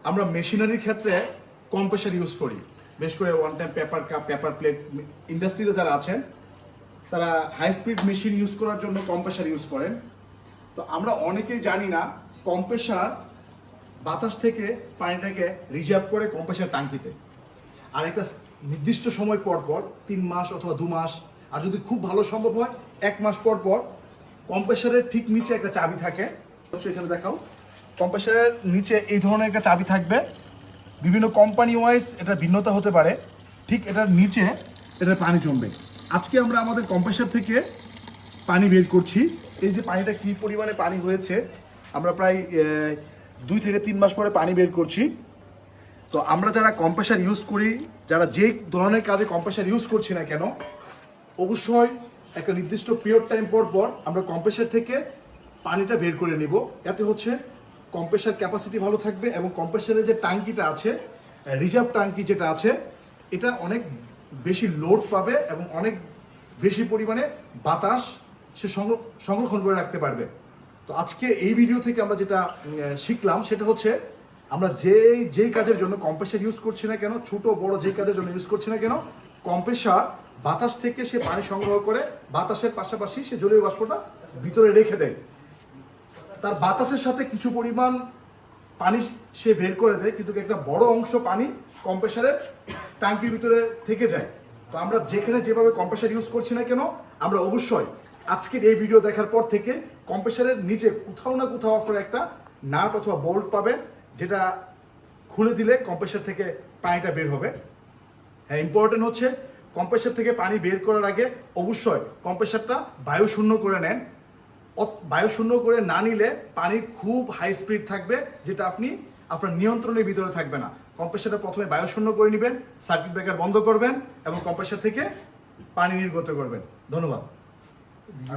আমরা মেশিনারির ক্ষেত্রে compressor use করি, বেশ করে one time paper cup, paper plate ইন্ডাস্ট্রিতে যারা আছেন তারা হাই স্পিড মেশিন ইউজ করার জন্য কম্প্রেসার ইউজ করেন। তো আমরা অনেকেই জানি না কম্প্রেসার বাতাস থেকে পানিটাকে রিজার্ভ করে কম্প্রেসার টাঙ্কিতে, আর একটা নির্দিষ্ট সময় পর পর 3 মাস অথবা 2 মাস, আর যদি খুব ভালো সম্ভব হয় 1 মাস পর পর কম্প্রেসারের ঠিক নিচে একটা চাবি থাকে। এখানে দেখাও, কম্প্রেসারের নিচে এই ধরনের একটা চাবি থাকবে। বিভিন্ন কোম্পানি ওয়াইজ এটা ভিন্নতা হতে পারে। ঠিক এটার নিচে এটা পানি জমবে। আজকে আমরা আমাদের কম্প্রেসার থেকে পানি বের করছি। এই যে পানিটা কী পরিমাণে পানি হয়েছে, আমরা প্রায় 2 থেকে 3 মাস পরে পানি বের করছি। তো আমরা যারা কম্প্রেসার ইউজ করি, যারা যে ধরনের কাজে কম্প্রেসার ইউজ করছি না কেন, অবশ্যই একটা নির্দিষ্ট পিরিয়ড টাইম পর পর আমরা কম্প্রেসার থেকে পানিটা বের করে নিব। এতে হচ্ছে কম্প্রেসার ক্যাপাসিটি ভালো থাকবে এবং কম্প্রেসারের যে ট্যাঙ্কিটা আছে, রিজার্ভ ট্যাঙ্কি যেটা আছে, এটা অনেক বেশি লোড পাবে এবং অনেক বেশি পরিমাণে বাতাস সে সংরক্ষণ করে রাখতে পারবে। তো আজকে এই ভিডিও থেকে আমরা যেটা শিখলাম সেটা হচ্ছে আমরা যেই কাজের জন্য কম্প্রেসার ইউজ করছি না কেন, ছোট বড় যেই কাজের জন্য ইউজ করছি না কেন, কম্প্রেসার বাতাস থেকে সে পানি সংগ্রহ করে বাতাসের পাশাপাশি সে জলীয় বাষ্পটা ভিতরে রেখে দেয়। তার বাতাসের সাথে কিছু পরিমাণ পানি সে বের করে দেয়, কিন্তু একটা বড় অংশ পানি কম্প্রেসারের ট্যাঙ্কির ভিতরে থেকে যায়। তো আমরা যেখানে যেভাবে কম্প্রেসার ইউজ করছি না কেন, আমরা অবশ্যই আজকের এই ভিডিও দেখার পর থেকে কম্প্রেসারের নিচে কোথাও না কোথাও আপনারা একটা নাট অথবা বোল্ট পাবেন, যেটা খুলে দিলে কম্প্রেসার থেকে পানিটা বের হবে। হ্যাঁ, ইম্পর্টেন্ট হচ্ছে কম্প্রেসার থেকে পানি বের করার আগে অবশ্যই কম্প্রেসারটা বায়ু শূন্য করে নেন। বায়ু শূন্য করে না নিলে পানি খুব হাই স্পিড থাকবে, যেটা আপনার নিয়ন্ত্রণের ভিতরে থাকবে না। কম্প্রেসারটা প্রথমে বায়ু শূন্য করে নেবেন, সার্কিট ব্রেকার বন্ধ করবেন এবং কম্প্রেসার থেকে পানি নির্গত করবেন। ধন্যবাদ।